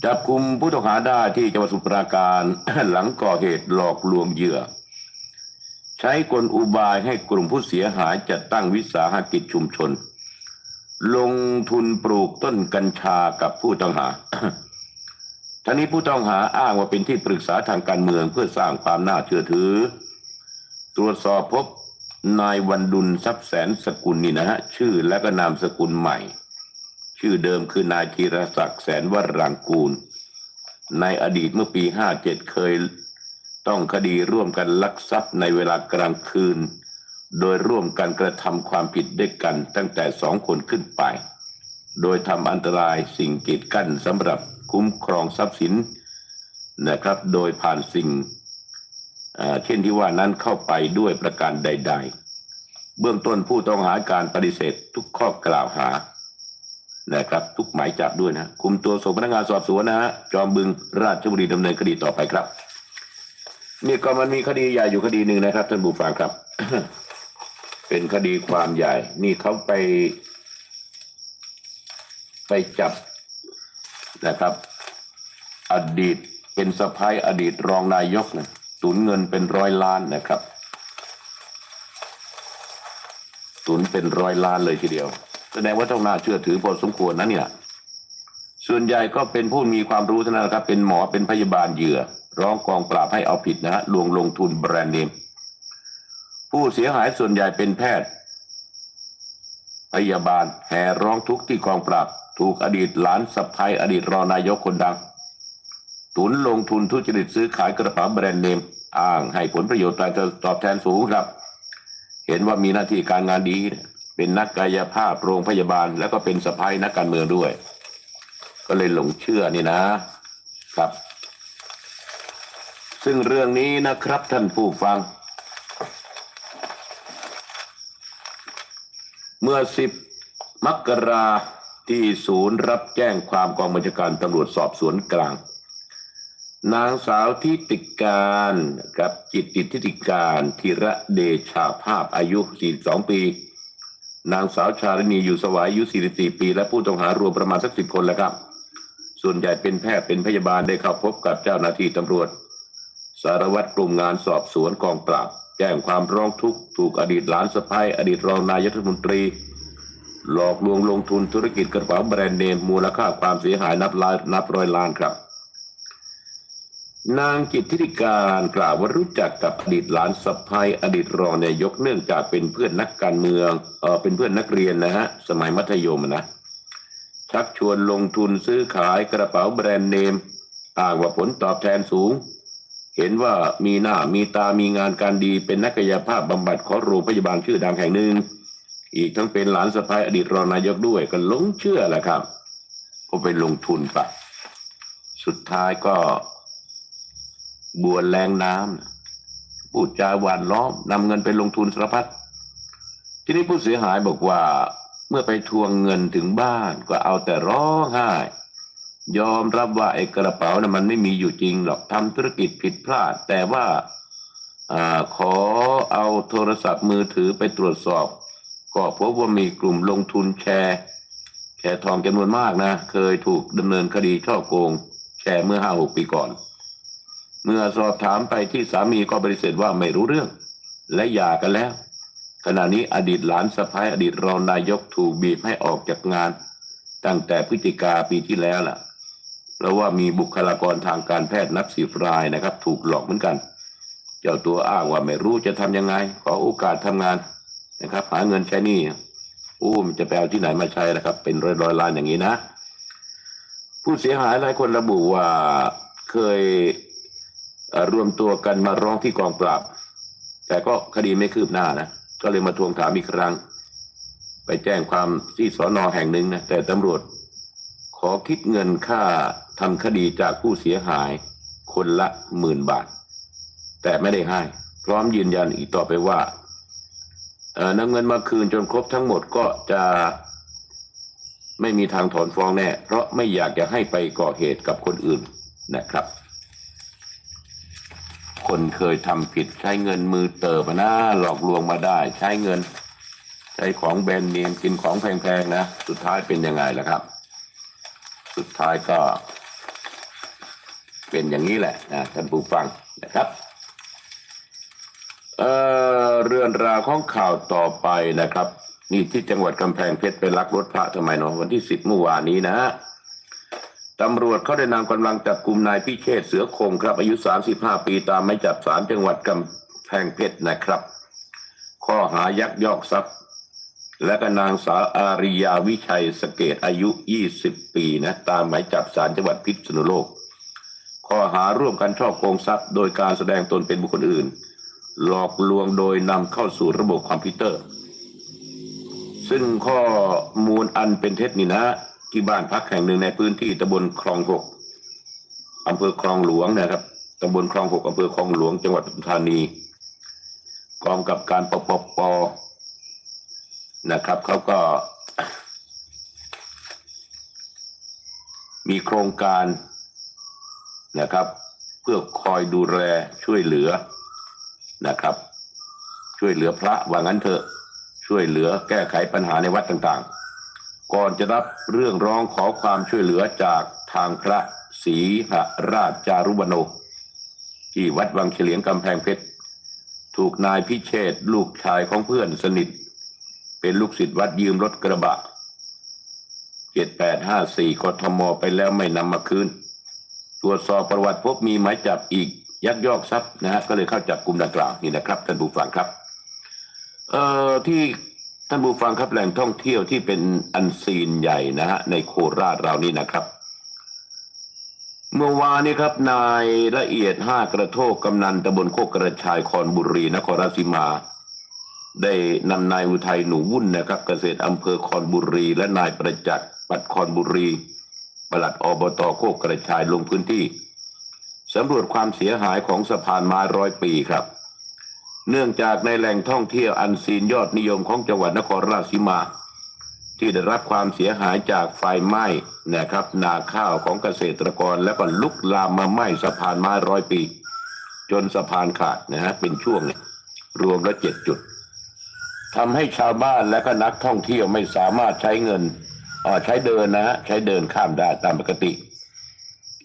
Speaker 1: จับกุมผู้ต้องหาได้ที่จังหวัดสมุทรปราการ หลังก่อเหตุหลอกลวงเหยื่อใช้กลอุบายให้กลุ่มผู้เสียหายจัดตั้งวิสาหกิจชุมชนลงทุนปลูกต้นกัญชากับผู้ต้องหา ทั้งนี้ผู้ต้องหาอ้างว่าเป็นที่ปรึกษาทางการเมืองเพื่อสร้างความน่าเชื่อถือตรวจสอบพบนายวันดุลทรัพย์แสนสกุลนี่นะฮะชื่อและก็นามสกุลใหม่ชื่อเดิมคือนายธีรศักดิ์แสนวรางกูลในอดีตเมื่อปี57เคยต้องคดีร่วมกันลักทรัพย์ในเวลากลางคืนโดยร่วมกันกระทำความผิดด้วยกันตั้งแต่2 คนขึ้นไปโดยทำอันตรายสิ่งกีดกั้นสำหรับคุ้มครองทรัพย์สินนะครับโดยผ่านสิ่งเช่นที่ว่านั้นเข้าไปด้วยประการใดๆเบื้องต้นผู้ต้องหาการปฏิเสธทุกข้อกล่าวหานะครับทุกหมายจับด้วยนะคุมตัวส่งพนักงานสอบสวนนะฮะจอมบึงราชบุรีดำเนินคดีต่อไปครับนี่ก็มันมีคดีใหญ่อยู่คดีหนึ่งนะครับท่านผู้ฟังครับ เป็นคดีความใหญ่นี่เขาไปจับนะครับอดีตเป็นสะใภ้อดีตรองนายกนะสูญเงินเป็น100 ล้านนะครับสูญเป็น100 ล้านเลยทีเดียวแสดงว่าต้องน่าเชื่อถือพอสมควรนะเนี่ยส่วนใหญ่ก็เป็นผู้มีความรู้เท่านั้นครับเป็นหมอเป็นพยาบาลเหยื่อร้องกองปราบให้เอาผิดนะฮะลงทุนแบรนด์เนมผู้เสียหายส่วนใหญ่เป็นแพทย์พยาบาลแห่ร้องทุกข์ที่กองปราบถูกอดีตหลานสะใภ้อดีตรองนายกคนดังตุนลงทุนทุจริตซื้อขายกระเป๋าแบรนด์เนมอ้างให้ผลประโยชน์ตอบแทนสูงครับเห็นว่ามีหน้าที่การงานดีเป็นนักกายภาพโรงพยาบาลแล้วก็เป็นสะใภ้นักการเมืองด้วยก็เลยหลงเชื่อนี่นะครับซึ่งเรื่องนี้นะครับท่านผู้ฟังเมื่อ10 มกราที่ศูนย์รับแจ้งความกองบัญชาการตำรวจสอบสวนกลางนางสาวทิติการกับจิตทิติการธีระเดชาภาพอายุ42ปีนางสาวชาลินีอยู่สวายอายุ44ปีและผู้ต้องหารวมประมาณสัก10 คนแล้วครับส่วนใหญ่เป็นแพทย์เป็นพยาบาลได้เข้าพบกับเจ้าหน้าที่ตำรวจสารวัตรกลุ่มงานสอบสวนกองปราบแจ้งความร้องทุกข์ถูกอดีตหลานสะใภ้อดีตรองนายกรัฐมนตรีหลอกลวงลงทุนธุรกิจกระเป๋าแบรนด์เนมมูลค่าความเสียหายนับร้อยล้านครับนางจิตทิติการกล่าวว่ารู้จักกับอดีตหลานสะใภ้อดีตรองนายกเนื่องจากเป็นเพื่อนนักการเมืองเป็นเพื่อนนักเรียนนะฮะสมัยมัธยมนะชักชวนลงทุนซื้อขายกระเป๋าแบรนด์เนมอ้างว่าผลตอบแทนสูงเห็นว่ามีหน้ามีตามีงานการดีเป็นนักกายภาพบำบัดของโรงพยาบาลชื่อดังแห่งหนึ่งอีกทั้งเป็นหลานสะใภ้อดีตรองนายกด้วยก็หลงเชื่อแหละครับก็ไปลงทุนไปสุดท้ายก็บัวแรงน้ำพูดจาหวานล้อมนำเงินไปลงทุนสารพัดทีนี้ผู้เสียหายบอกว่าเมื่อไปทวงเงินถึงบ้านก็เอาแต่ร้องไห้ยอมรับว่าไอ้กระเป๋านะมันไม่มีอยู่จริงหรอกทำธุรกิจผิดพลาดแต่ว่าขอเอาโทรศัพท์มือถือไปตรวจสอบก็พบว่ามีกลุ่มลงทุนแชร์ทองจำนวนมากนะเคยถูกดำเนินคดีฉ้อโกงแชร์เมื่อ 5-6 ปีก่อนเมื่อสอบถามไปที่สามีก็ปฏิเสธว่าไม่รู้เรื่องและหย่ากันแล้วขณะนี้อดีตหลานสะใภ้อดีตรองนายกถูกบีบให้ออกจากงานตั้งแต่พฤศจิกาปีที่แล้วล่ะเพราะว่ามีบุคลากรทางการแพทย์นับ10 รายนะครับถูกหลอกเหมือนกันเจ้าตัวอ้างว่าไม่รู้จะทำยังไงขอโอกาสทำงานนะครับหาเงินใช้หนี้ มันจะไปเอาที่ไหนมาใช้นะครับ เป็นร้อยล้านอย่างนี้นะผู้เสียหายหลายคนระบุว่าเคยรวมตัวกันมาร้องที่กองปราบแต่ก็คดีไม่คืบหน้านะก็เลยมาทวงถามอีกครั้งไปแจ้งความที่สน.แห่งหนึ่งนะแต่ตำรวจขอคิดเงินค่าทำคดีจากผู้เสียหายคนละ10,000 บาทแต่ไม่ได้ให้พร้อมยืนยันอีกต่อไปว่านำเงินมาคืนจนครบทั้งหมดก็จะไม่มีทางถอนฟ้องแน่เพราะไม่อยากจะให้ไปก่อเหตุกับคนอื่นนะครับคนเคยทำผิดใช้เงินมือเติบนะหลอกลวงมาได้ใช้เงินใช้ของแบรนด์เนมกินของแพงๆนะสุดท้ายเป็นยังไงล่ะครับสุดท้ายก็เป็นอย่างนี้แหละนะท่านผู้ฟังนะครับเรื่องราวของข่าวต่อไปนะครับนี่ที่จังหวัดกำแพงเพชรไปลักรถพระทำไมเนาะวันที่10เมื่อวานนี้นะตำรวจเขาได้นำกำลังจับกุมนายพิเชษเสือคงครับอายุ35 ปีตามหมายจับศาลจังหวัดกำแพงเพชรนะครับข้อหายักยอกทรัพย์และก็นางสาวอาริยาวิชัยสเกตอายุ20 ปีนะตามหมายจับศาลจังหวัดพิษณุโลกข้อหาร่วมกันฉ้อโกงทรัพย์โดยการแสดงตนเป็นบุคคลอื่นหลอกลวงโดยนำเข้าสู่ระบบคอมพิวเตอร์ซึ่งข้อมูลอันเป็นเท็จนี่นะที่บ้านพักแห่งหนึ่งในพื้นที่ตำบลคลอง6อำเภอคลองหลวงนะครับตำบลคลอง6อำเภอคลองหลวงจังหวัดปทุมธานีกองกับการปปนะครับเขาก็มีโครงการนะครับเพื่อคอยดูแลช่วยเหลือนะครับช่วยเหลือพระว่างั้นเถอะช่วยเหลือแก้ไขปัญหาในวัดต่างๆก่อนจะรับเรื่องร้องขอความช่วยเหลือจากทางพระศรีหราชจารุวโนที่วัดวังเฉลียงกำแพงเพชรถูกนายพิเชษลูกชายของเพื่อนสนิทเป็นลูกศิษย์วัดยืมรถกระบะ7854 กทมไปแล้วไม่นำมาคืนตรวจสอบประวัติพบมีหมายจับอีกยักยอกทรัพย์นะฮะก็เลยเข้าจับกลุ่มดังกล่าวนี่นะครับท่านผู้ฟังครับที่ท่านผู้ฟังครับแหล่งท่องเที่ยวที่เป็นอันซีนใหญ่นะฮะในโคราชเรานี่นะครับเมื่อวานนี้ครับนายละเอียด5กระโทกกำนันตำบลโคกกระชายคอนบุรีนครราชสีมาได้นำนายอุทัยหนูวุ่นนะครับเกษตรอำเภอคอนบุรีและนายประจักษ์ปัดคอนบุรีปลัดอบต.โคกกระชายลงพื้นที่สำรวจความเสียหายของสะพานไม้100 ปีครับเนื่องจากในแหล่งท่องเที่ยวอันซีนยอดนิยมของจังหวัดนครราชสีมาที่ได้รับความเสียหายจากไฟไหม้นะครับนาข้าวของเกษตรกรและก็ลุกลามมาไหม้สะพานไม้100 ปีจนสะพานขาดนะฮะเป็นช่วงเนี่ยรวมแล้ว7 จุดทำให้ชาวบ้านและก็นักท่องเที่ยวไม่สามารถใช้เงินใช้เดินนะฮะใช้เดินข้ามได้ตามปกติ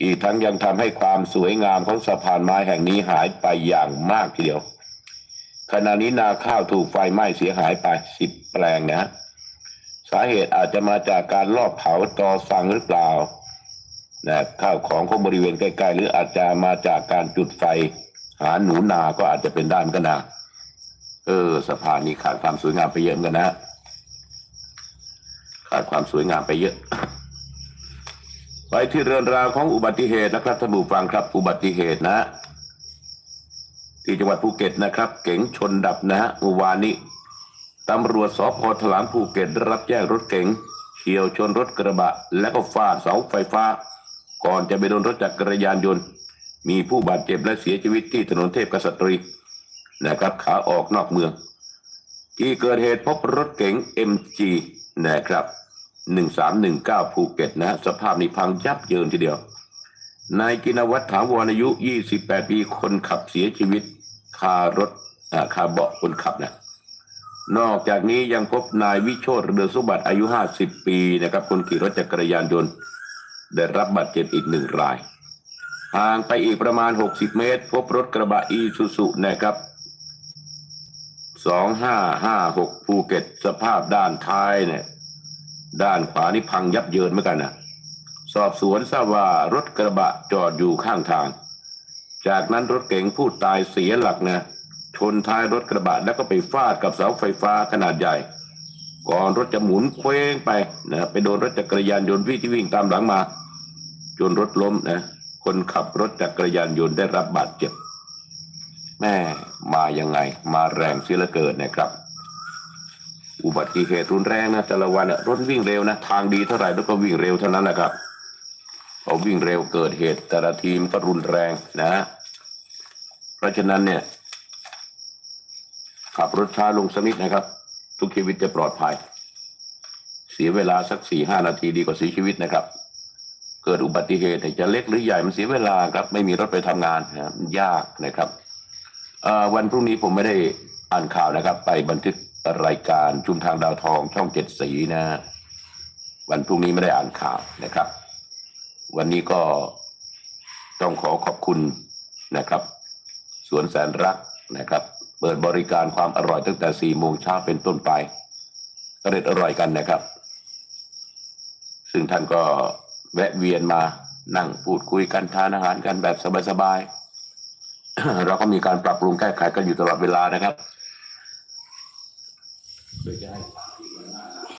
Speaker 1: อีกทั้งยังทำให้ความสวยงามของสะพานไม้แห่งนี้หายไปอย่างมากทีเดียวขณะนี้นาข้าวถูกไฟไหม้เสียหายไป10 แปลงนะสาเหตุอาจจะมาจากการลอบเผาตอสั่งหรือเปล่านะข้าวของบริเวณใกล้ๆหรืออาจจะมาจากการจุดไฟหาหนูนาก็อาจจะเป็นได้เหมือนกันนะสะพานนี้ขาดความสวยงามไปเยอะเหมือนกันนะขาดความสวยงามไปเยอะไปที่เรื่องราวของอุบัติเหตุนะครับท่านผู้ฟังครับอุบัติเหตุนะที่จังหวัดภูเก็ตนะครับเก๋งชนดับนะฮะเมื่อวานนี้ตำรวจสภ.ถลางภูเก็ตรับแจ้งรถเก๋งเฉี่ยวชนรถกระบะและก็ฟาดเสาไฟฟ้าก่อนจะไปโดนรถจักรยานยนต์มีผู้บาดเจ็บและเสียชีวิตที่ถนนเทพกษัตรีนะครับขาออกนอกเมืองที่เกิดเหตุพบรถเก๋ง MG นะครับ1319ภูเก็ตนะสภาพนี้พังยับเยินทีเดียวนายกินวัฒน์ถาวรอายุ28 ปีคนขับเสียชีวิตคารถคาเบาะคนขับนะนอกจากนี้ยังพบนายวิโชติเรืองสมบัติอายุ50 ปีนะครับคนขี่รถจักรยานยนต์ได้รับบาดเจ็บอีก1 รายห่างไปอีกประมาณ60 เมตรพบรถกระบะอีซูซุนะครับ2556ภูเก็ตสภาพด้านท้ายเนี่ยด้านขวานี่พังยับเยินเหมือนกันนะสอบสวนทราบว่ารถกระบะจอดอยู่ข้างทางจากนั้นรถเก๋งผู้ตายเสียหลักนะชนท้ายรถกระบะแล้วก็ไปฟาดกับเสาไฟฟ้าขนาดใหญ่ ก่อนรถจะหมุนเคว้งไปนะไปโดนรถจักรยานยนต์ที่วิ่งตามหลังมาจนรถล้มนะคนขับรถจักรยานยนต์ได้รับบาดเจ็บแม่มายังไงมาแรงเสียเหลือเกินนะครับ อุบัติเหตุรุนแรงนะแต่ละวันรถวิ่งเร็วนะทางดีเท่าไหร่รถก็วิ่งเร็วเท่านั้นแหละครับพอวิ่งเร็วเกิดเหตุแต่ละทีมก็รุนแรงนะเพราะฉะนั้นเนี่ยขับรถช้าลงสักนิดนะครับทุกชีวิตจะปลอดภัยเสียเวลาสัก4-5 นาทีดีกว่าเสียชีวิตนะครับเกิดอุบัติเหตุจะเล็กหรือใหญ่มันเสียเวลาครับไม่มีรถไปทำงานนะยากนะครับวันพรุ่งนี้ผมไม่ได้อ่านข่าวนะครับไปบันทึกรายการชุมทางดาวทองช่อง7 สีนะวันพรุ่งนี้ไม่ได้อ่านข่าวนะครับวันนี้ก็ต้องขอบคุณนะครับสวนแสนรักนะครับเปิดบริการความอร่อยตั้งแต่4 โมงเช้าเป็นต้นไปอร่อยกันนะครับซึ่งท่านก็แวะเวียนมานั่งพูดคุยกันทานอาหารกันแบบสบายๆ เราก็มีการปรับปรุงแก้ไขกันอยู่ตลอดเวลานะครับโดยจะให้